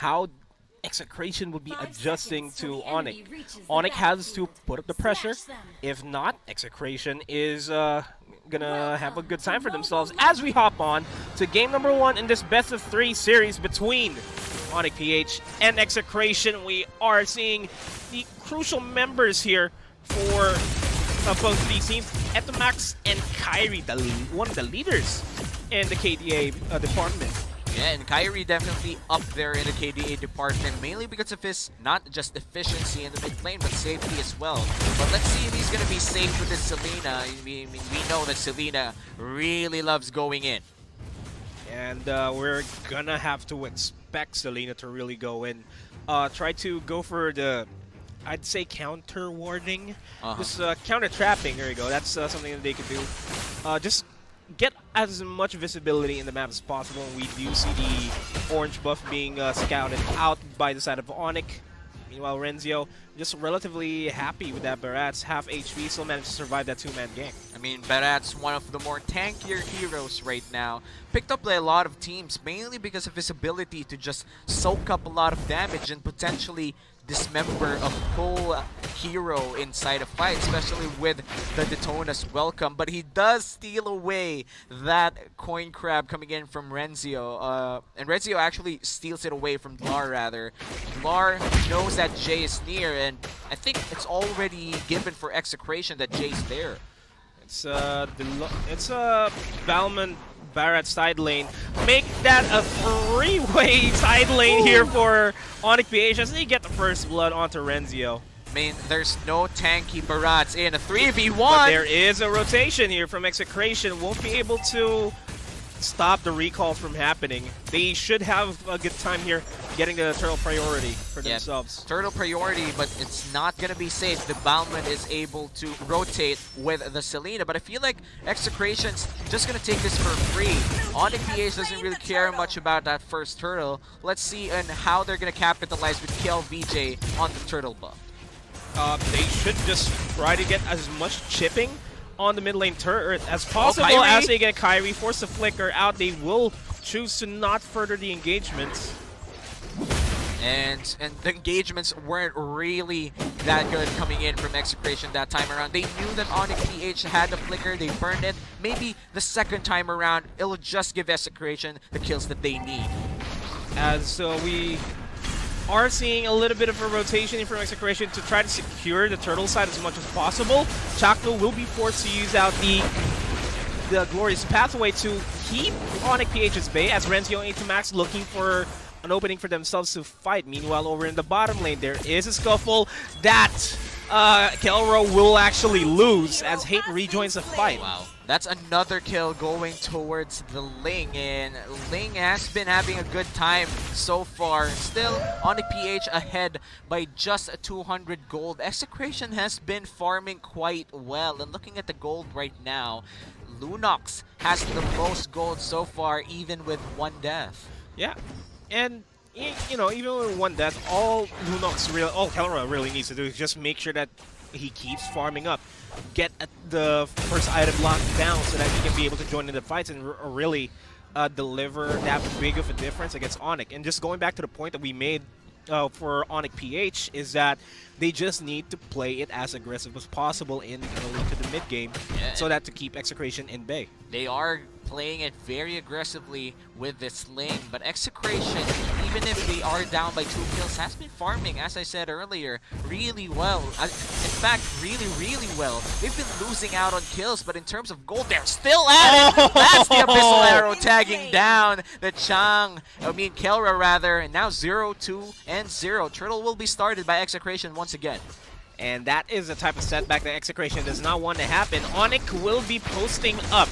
how Execration would be adjusting to Onic. Onic has to put up the pressure. If not, Execration is gonna have a good time for themselves as we hop on to game number 1 in this best of 3 series between Onic PH and Execration. We are seeing the crucial members here for both these teams, Etamax and Kyrie, one of the leaders in the KDA department. Yeah, and Kyrie definitely up there in the KDA department, mainly because of his not just efficiency in the mid lane, but safety as well. But let's see if he's going to be safe with this Selena. We know that Selena really loves going in. And we're going to have to expect Selena to really go in. Try to go for the, I'd say, counter warding. Just counter trapping, there you go. That's something that they could do. Just get as much visibility in the map as possible. We do see the orange buff being scouted out by the side of Onic. Meanwhile, Renzio just relatively happy with that. Barat's half HP, still managed to survive that 2-man gang. I mean, Barat's one of the more tankier heroes right now. Picked up by a lot of teams, mainly because of his ability to just soak up a lot of damage and potentially dismember a full hero inside a fight, especially with the Detona's welcome. But he does steal away that coin crab coming in from Renzio. And Renzio actually steals it away from Dlar, rather. Dlar knows that Jay is near, and I think it's already given for Execration that Jay's there. It's Balman Barat side lane. Make that a 3-way side lane here for Onic PH as they get the first blood onto Renzio. I mean, there's no tanky Barats in a 3v1. But there is a rotation here from Execration. Won't be able to stop the recall from happening. They should have a good time here getting the turtle priority for themselves. Turtle priority, but it's not going to be safe. The Balman is able to rotate with the Selena, but I feel like Execration's just going to take this for free. Onic PH doesn't really care much about that first turtle. Let's see and how they're going to capitalize with Kill VJ on the turtle buff. They should just try to get as much chipping on the mid lane turret as possible as they get Kyrie, force the flicker out. They will choose to not further the engagements. And the engagements weren't really that good coming in from Execration that time around. They knew that Onic PH had the flicker, they burned it. Maybe the second time around, it'll just give Execration the kills that they need. As we are seeing a little bit of a rotation from Execration to try to secure the turtle side as much as possible. Chakno will be forced to use out the glorious pathway to keep Onic PH's bay as Renzio and Max looking for an opening for themselves to fight. Meanwhile, over in the bottom lane, there is a scuffle that Kelro will actually lose as Hate rejoins the fight. Wow. That's another kill going towards the Ling, and Ling has been having a good time so far. Still, Onic PH ahead by just 200 gold. Execration has been farming quite well, and looking at the gold right now, Lunox has the most gold so far, even with 1 death. Yeah, and you know, even with 1 death, all Kelra really needs to do is just make sure that he keeps farming up, get the first item locked down so that he can be able to join in the fights and really deliver that big of a difference against Onic. And just going back to the point that we made for Onic PH is that they just need to play it as aggressive as possible in early to the mid game, so that to keep Execration in bay. They are playing it very aggressively with this lane, but Execration, even if they are down by 2 kills, has been farming, as I said earlier, really well. In fact, really well. They've been losing out on kills, but in terms of gold, they're still at it! That's the Abyssal Arrow tagging down the Kelra rather, and now 0-2 and 0. Turtle will be started by Execration once again. And that is the type of setback that Execration does not want to happen. Onic will be posting up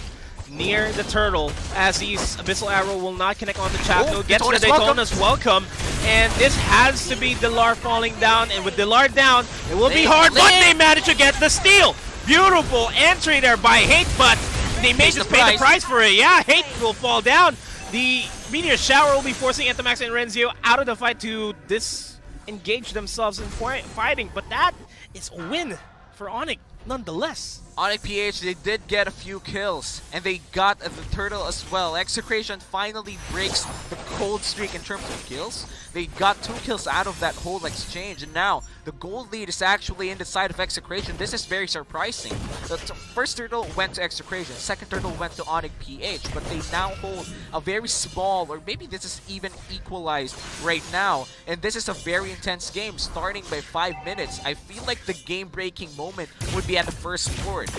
near the turtle as these Abyssal Arrow will not connect on the Chakno. Gets the Daytona's welcome. And this has to be Dilar falling down. And with Dilar down, it will be hard, but they manage to get the steal. Beautiful entry there by Hate, but they may just pay the price for it. Yeah, Hate will fall down. The Meteor Shower will be forcing Etamax and Renzio out of the fight to disengage themselves in fighting. But that is a win for Onic nonetheless. Onic PH, they did get a few kills, and they got the turtle as well. Execration finally breaks the cold streak in terms of kills. They got 2 kills out of that whole exchange, and now the gold lead is actually in the side of Execration. This is very surprising. The first turtle went to Execration, second turtle went to Onic PH, but they now hold a very small, or maybe this is even equalized right now, and this is a very intense game, starting by 5 minutes. I feel like the game-breaking moment would be at the first Lord.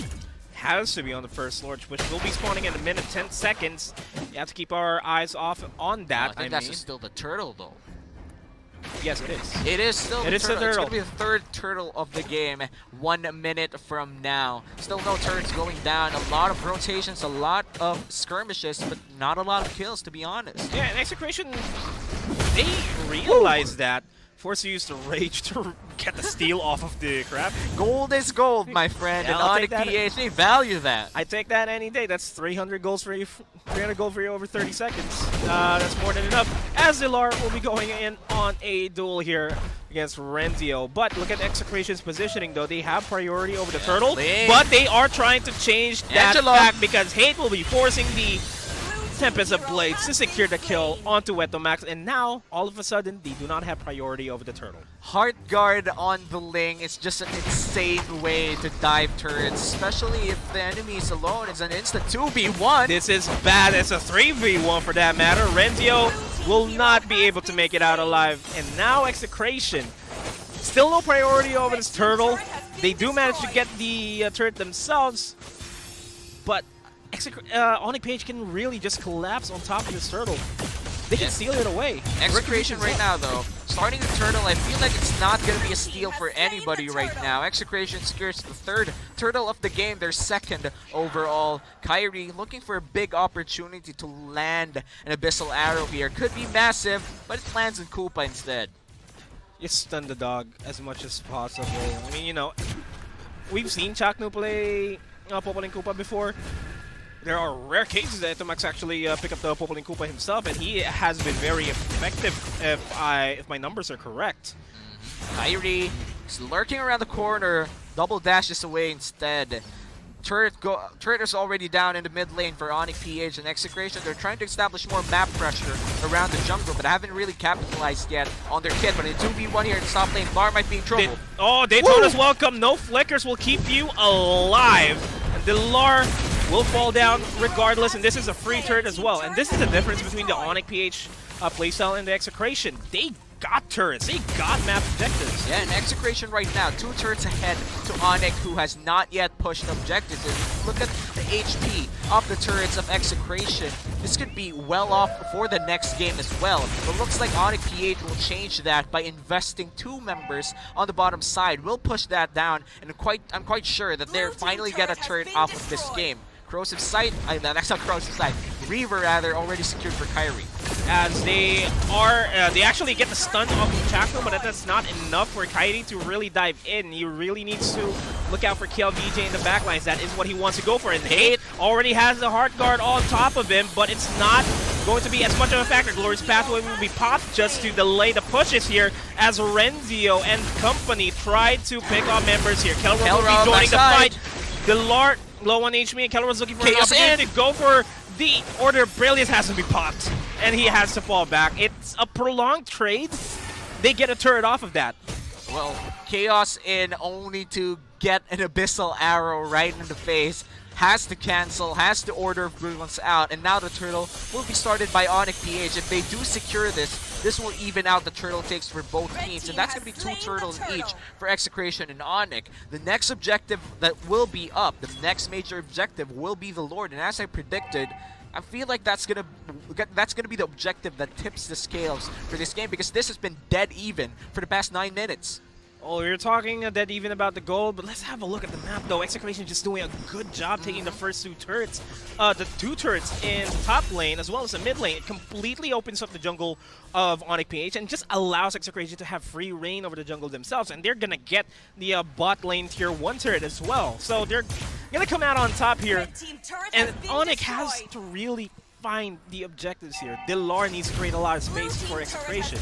Has to be on the first Lord, which will be spawning in a minute 10 seconds. You have to keep our eyes off on that. I think that's still the turtle, though. Yes, it is. It is still the turtle. The turtle. It's going to be the third turtle of the game 1 minute from now. Still no turrets going down. A lot of rotations, a lot of skirmishes, but not a lot of kills, to be honest. Yeah, and Execration, they realized that. Force used the rage to get the steal off of the crab. Gold is gold, my friend, Yeah, and I'll Onic take that. PH, they value that. I take that any day. That's 300 goals for you. 300 gold for you over 30 seconds. That's more than enough. As Zilar will be going in on a duel here against Renzio. But look at Execration's positioning, though. They have priority over the turtle, but they are trying to change that back because Hate will be forcing the Tempest of Blades to secure the kill onto Wetomax, and now, all of a sudden, they do not have priority over the turtle. Heart Guard on the Ling is just an insane way to dive turrets, especially if the enemy is alone. It's an instant 2v1. This is bad. It's a 3v1 for that matter. Renzio will not be able to make it out alive, and now Execration. Still no priority over this turtle. They do manage to get the turret themselves, but Onic PH can really just collapse on top of this turtle. They can steal it away. Execration right now, though, starting the turtle, I feel like it's not going to be a steal for anybody right now. Execration secures the third turtle of the game, their second overall. Kyrie looking for a big opportunity to land an Abyssal Arrow here. Could be massive, but it lands in Koopa instead. You stun the dog as much as possible. I mean, you know, we've seen Chaknu play Popaling Koopa before. There are rare cases that Tomax actually pick up the Popaling Koopa himself, and he has been very effective if my numbers are correct. Kyrie is lurking around the corner, double dashes away instead. Turret is already down in the mid lane for Onic PH and Execration. They're trying to establish more map pressure around the jungle, but haven't really capitalized yet on their kit. But in 2v1 here in top lane, Lar might be in trouble. Daytona's welcome. No flickers will keep you alive. And the Lar will fall down regardless, and this is a free turret as well. And this is the difference between the Onic PH playstyle and the Execration. They got turrets. They got map objectives. Yeah, and Execration right now, 2 turrets ahead to Onic, who has not yet pushed objectives. And look at the HP of the turrets of Execration. This could be well off for the next game as well. But looks like Onic PH will change that by investing 2 members on the bottom side. We'll push that down, and I'm quite sure that they'll finally get a turret off of this game. Corrosive Sight, that's not Corosive Sight, Reaver rather, already secured for Kyrie. As they actually get the stun off of Chaco, but that's not enough for Kyrie to really dive in. He really needs to look out for KLVJ in the backlines. That is what he wants to go for. And Hate already has the Heart Guard on top of him, but it's not going to be as much of a factor. Glorious Pathway will be popped just to delay the pushes here as Renzio and company try to pick off members here. Kelro will be joining the fight. The Lord low on HP, and Kellerman's looking for an opportunity to go for the Order of Brilliance. Has to be popped, and he has to fall back. It's a prolonged trade. They get a turret off of that. Well, Chaos in only to get an Abyssal Arrow right in the face. Has to cancel, has to Order of Brilliance out, and now the turtle will be started by Onic PH. If they do secure this, this will even out the turtle takes for both teams, and that's going to be 2 turtles each for Execration and Onic. The next objective that will be up, the next major objective will be the Lord, and as I predicted, I feel like that's gonna be the objective that tips the scales for this game, because this has been dead even for the past 9 minutes. Oh, you're talking dead even about the gold, but let's have a look at the map, though. Execration just doing a good job taking the first 2 turrets. The 2 turrets in top lane as well as the mid lane. It completely opens up the jungle of Onic PH and just allows Execration to have free reign over the jungle themselves. And they're going to get the bot lane tier 1 turret as well. So they're going to come out on top here. And Onic has to really find the objectives here. Dilar needs to create a lot of space for Execration.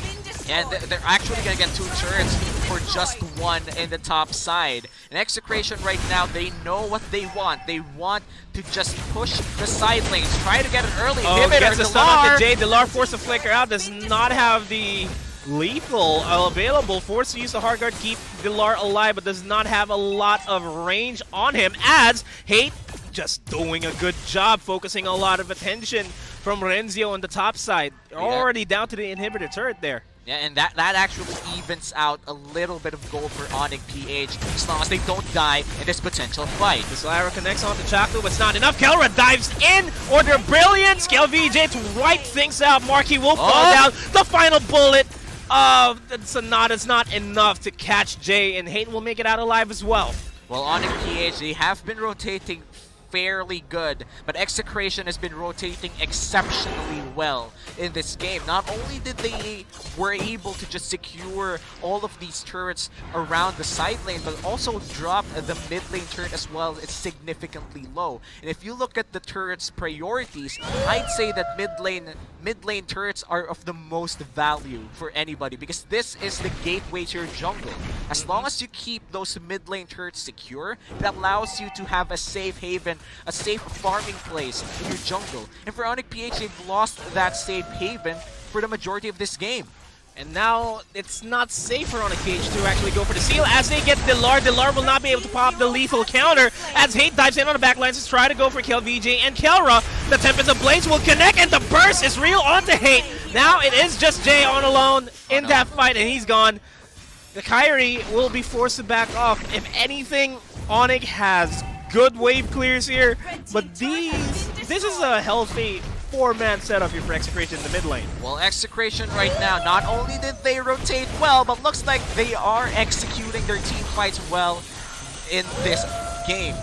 And they're actually going to get 2 turrets for just 1 in the top side. And Execration right now, they know what they want. They want to just push the side lanes, try to get an early inhibitor. Gets the stun on the J. Dilar forced to flicker out, does not have the lethal available. Forced to use the hard guard, keep Dilar alive, but does not have a lot of range on him, as Hate just doing a good job focusing a lot of attention from Renzio on the top side. Already down to the inhibitor turret there. Yeah, and that actually evens out a little bit of gold for Onic PH as long as they don't die in this potential fight. This arrow connects onto Chaku, but it's not enough. Kelra dives in, order brilliance. KLVJ to wipe things out. Marquis will fall down. The final bullet of Sonata's not enough to catch Jay, and Hate will make it out alive as well. Well, Onic PH, they have been rotating fairly good, but Execration has been rotating exceptionally well in this game. Not only did they were able to just secure all of these turrets around the side lane, but also drop the mid lane turret as well. It's significantly low. And if you look at the turrets' priorities, I'd say that mid lane turrets are of the most value for anybody, because this is the gateway to your jungle. As long as you keep those mid lane turrets secure, it allows you to have a safe haven, a safe farming place in your jungle. And for Onic PH, they've lost that safe haven for the majority of this game. And now it's not safe for Onic PH to actually go for the seal as they get Dilar. Dilar will not be able to pop the lethal counter as Hate dives in on the backlines to try to go for KLVJ and Kelra. The Tempest of Blades will connect, and the burst is real onto Hate. Now it is just Jay on alone in that fight, and he's gone. The Kyrie will be forced to back off. If anything, Onic has good wave clears here, but this is a healthy 4-man setup here for Execration in the mid lane. Well, Execration right now, not only did they rotate well, but looks like they are executing their team fights well in this game.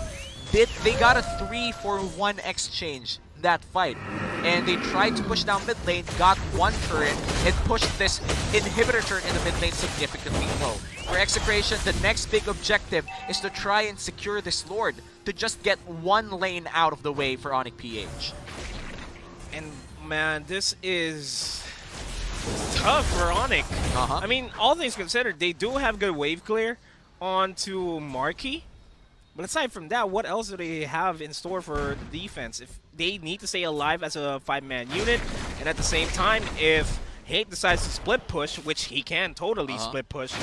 They got a 3-for-1 exchange in that fight, and they tried to push down mid lane, got 1 turret, and pushed this inhibitor turret in the mid lane significantly low. For Execration, the next big objective is to try and secure this Lord, to just get 1 lane out of the way for Onic PH. And man, this is tough for Onic. I mean, all things considered, they do have good wave clear onto Marquis. But aside from that, what else do they have in store for the defense? If they need to stay alive as a 5-man unit, and at the same time, if Hate decides to split push, which he can totally split push,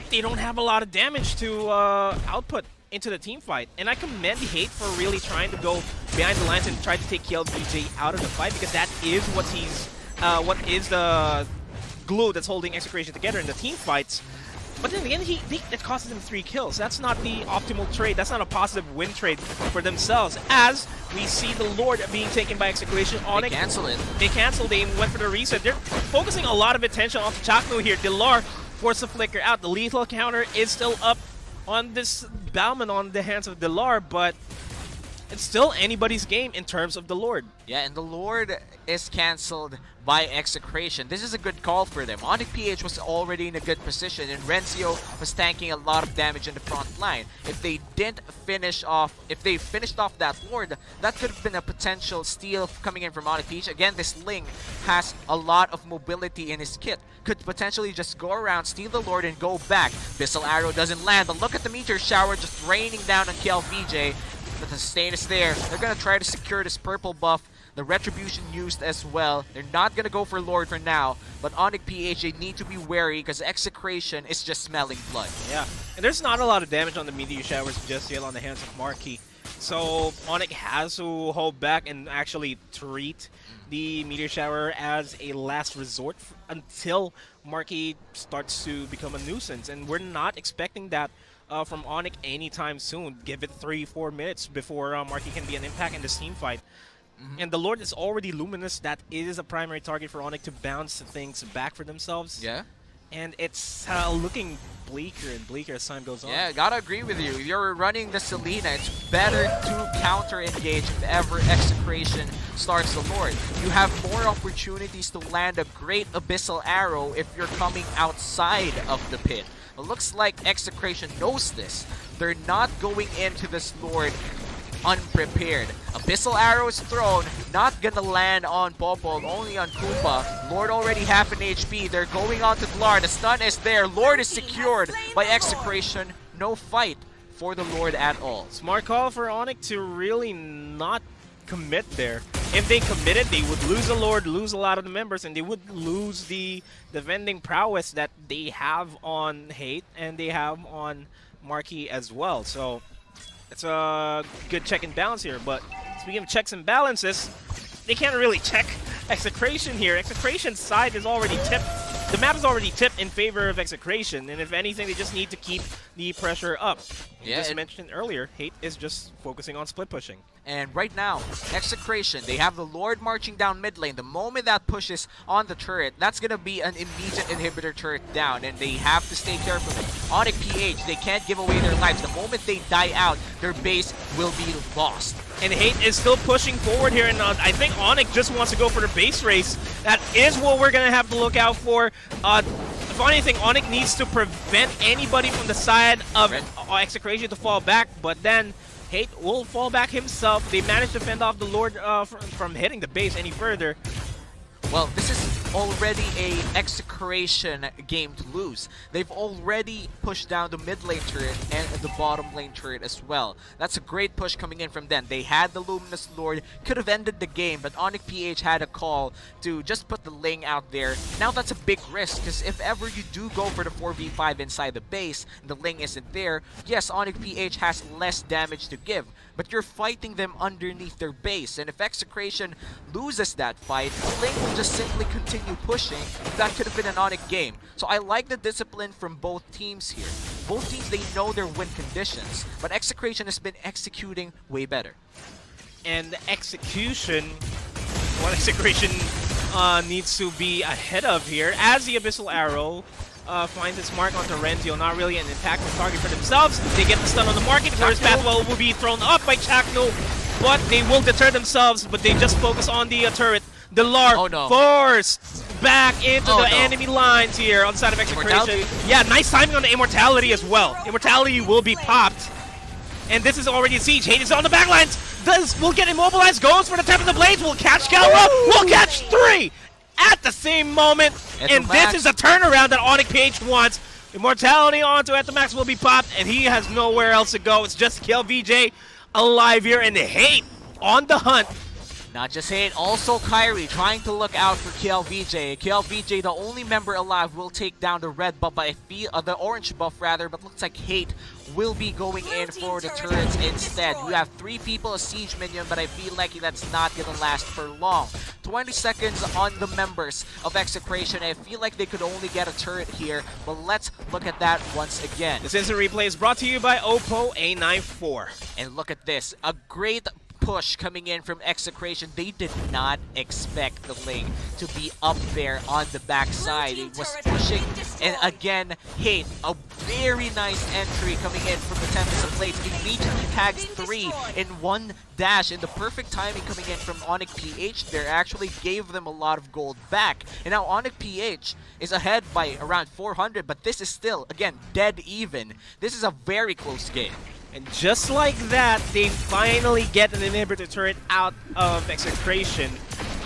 they don't have a lot of damage to output into the team fight. And I commend Hate for really trying to go behind the lines and try to take KLVJ out of the fight, because that is what is the glue that's holding Execration together in the team fights. But then again, it costs them 3 kills. That's not the optimal trade. That's not a positive win trade for themselves. As we see the Lord being taken by Execration. They cancel it. They canceled. They went for the reset. They're focusing a lot of attention on Chaku here. Dilar forced to flicker out. The lethal counter is still up on this Bauman on the hands of Dilar, but it's still anybody's game in terms of the Lord. Yeah, and the Lord is cancelled by Execration. This is a good call for them. Onic PH was already in a good position, and Renzio was tanking a lot of damage in the front line. If they finished off that Lord, that could have been a potential steal coming in from Onic PH. Again, this Ling has a lot of mobility in his kit. Could potentially just go around, steal the Lord, and go back. Bissell Arrow doesn't land, but look at the meteor shower just raining down on KLVJ. But the sustain is there. They're going to try to secure this purple buff. The retribution used as well. They're not going to go for Lord for now, but Onic PH, they need to be wary because Execration is just smelling blood. Yeah, and there's not a lot of damage on the meteor showers just yet on the hands of Marquis. So Onic has to hold back and actually treat the meteor shower as a last resort until Marquis starts to become a nuisance. And we're not expecting that from Onic anytime soon. Give it 3-4 minutes before Marquis can be an impact in this team fight. And the Lord is already luminous. That is a primary target for Onic to bounce things back for themselves. Yeah. And it's looking bleaker and bleaker as time goes on. Yeah, gotta agree with you. If you're running the Selena, it's better to counter-engage if ever Execration starts the Lord. You have more opportunities to land a great Abyssal Arrow if you're coming outside of the pit. It looks like Execration knows this. They're not going into this Lord unprepared. Abyssal arrows thrown, not gonna land on Popol, only on Koopa. Lord already half an HP. They're going on to Glar. The stun is there. Lord is secured by Execration. No fight for the Lord at all. Smart call for Onic to really not commit there. If they committed, they would lose the Lord, lose a lot of the members, and they would lose the defending prowess that they have on Hate and they have on Marquee as well. So it's a good check and balance here. But speaking of checks and balances, they can't really check Execration here. Execration's side is already tipped. The map is already tipped in favor of Execration, and if anything, they just need to keep the pressure up. You just mentioned earlier, Hate is just focusing on split pushing. And right now, Execration, they have the Lord marching down mid lane. The moment that pushes on the turret, that's going to be an immediate inhibitor turret down, and they have to stay careful. Onic PH, they can't give away their lives. The moment they die out, their base will be lost. And Hate is still pushing forward here, and I think Onic just wants to go for the base race. That is what we're going to have to look out for. If anything, Onic needs to prevent anybody from the side of Execration to fall back, but then Hate will fall back himself. They managed to fend off the Lord from hitting the base any further. Well, this is already a Execration game to lose. They've already pushed down the mid lane turret and the bottom lane turret as well. That's a great push coming in from them. They had the Luminous Lord, could have ended the game, but Onic PH had a call to just put the Ling out there. Now that's a big risk, because if ever you do go for the 4v5 inside the base, and the Ling isn't there, yes, Onic PH has less damage to give, but you're fighting them underneath their base, and if Execration loses that fight, Ling will just simply continue pushing. That could have been an Onic game. So I like the discipline from both teams here. Both teams, they know their win conditions, but Execration has been executing way better. And the execution, what Execration needs to be ahead of here, as the Abyssal Arrow finds its mark onto Renzio, not really an impactful target for themselves. They get the stun on the market. First Pathwell will be thrown up by Chakno, but they will deter themselves, but they just focus on the turret. The Lark forced back into the enemy lines here on the side of Execration. Yeah, nice timing on the Immortality as well. Immortality will be popped. And this is already a siege. Hades on the backlines. This will get immobilized. Goes for the tip of the blades. Will catch Calra. Will catch 3 at the same moment. And this is a turnaround that Onic PH wants. Immortality onto at the max will be popped, and he has nowhere else to go. It's just kill VJ alive here, and the Hate on the hunt. Not just Hate, also Kyrie trying to look out for KLVJ. KLVJ, the only member alive, will take down the red buff, but I feel the orange buff rather, but looks like Hate will be going in for the turrets instead. You have 3 people, a siege minion, but I feel like that's not gonna last for long. 20 seconds on the members of Execration. I feel like they could only get a turret here, but let's look at that once again. This instant replay is brought to you by Oppo A94. And look at this, a great push coming in from Execration. They did not expect the Ling to be up there on the backside. It was pushing, and again, Hate, a very nice entry coming in from the Tempest of Blades. Immediately tags 3 in one dash, and the perfect timing coming in from Onic PH there actually gave them a lot of gold back. And now Onic PH is ahead by around 400, but this is still, again, dead even. This is a very close game. And just like that, they finally get an inhibitor turret out of Execration.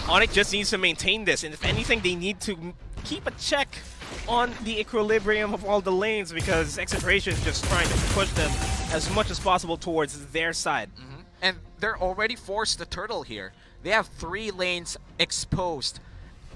Onic just needs to maintain this, and if anything, they need to keep a check on the equilibrium of all the lanes, because Execration is just trying to push them as much as possible towards their side. And they're already forced the turtle here. They have 3 lanes exposed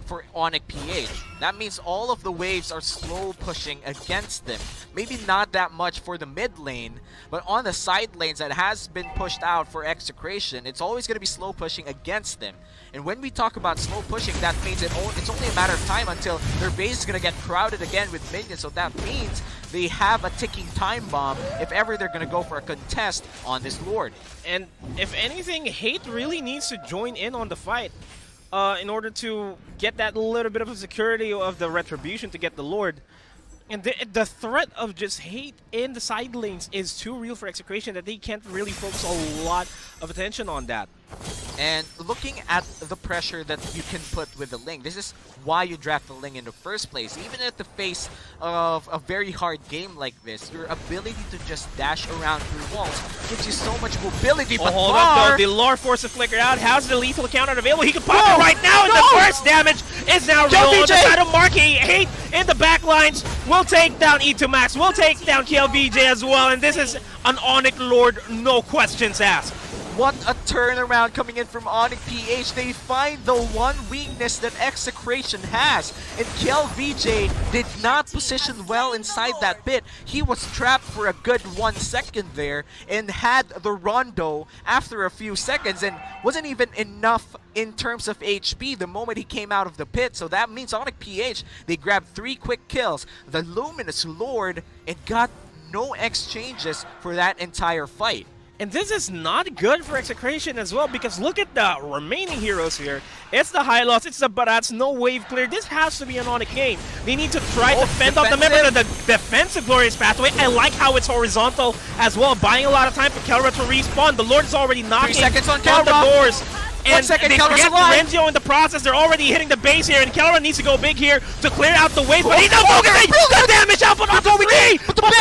for Onic PH. That means all of the waves are slow pushing against them. Maybe not that much for the mid lane, but on the side lanes that has been pushed out for Execration, it's always going to be slow pushing against them. And when we talk about slow pushing, that means it's only a matter of time until their base is going to get crowded again with minions. So that means they have a ticking time bomb if ever they're going to go for a contest on this Lord. And if anything, Hate really needs to join in on the fight. In order to get that little bit of a security of the retribution to get the Lord. And the threat of just hate in the side lanes is too real for Execration that they can't really focus a lot of attention on that. And looking at the pressure that you can put with the Ling, this is why you draft the Ling in the first place. Even at the face of a very hard game like this, your ability to just dash around through walls gives you so much mobility. But hold up though, the lore force is flickered out. How's the lethal counter available? He can pop it right now, and the first damage is now real on the side of Marky. Hate in the back lines will take down E2 Max, will take down KLVJ as well, and this is an Onic Lord, no questions asked. What a turnaround coming in from Onic PH. They find the one weakness that Execration has. And KLVJ did not position well inside that pit. He was trapped for a good 1 second there and had the rondo after a few seconds and wasn't even enough in terms of HP the moment he came out of the pit. So that means Onic PH, they grabbed 3 quick kills. The Luminous Lord, it got no exchanges for that entire fight. And this is not good for Execration as well, because look at the remaining heroes here. It's the High Loss, it's the Barats, no wave clear. This has to be an Onic game. They need to try to fend off the member of the defensive Glorious Pathway. I like how it's horizontal as well, buying a lot of time for Kelra to respawn. The Lord is already knocking 3 seconds on the Kelra. doors. And second, they Kelra's forget alive. Renzio in the process. They're already hitting the base here, and Kelra needs to go big here to clear out the wave. But he's not focusing! The damage output on the 3! But the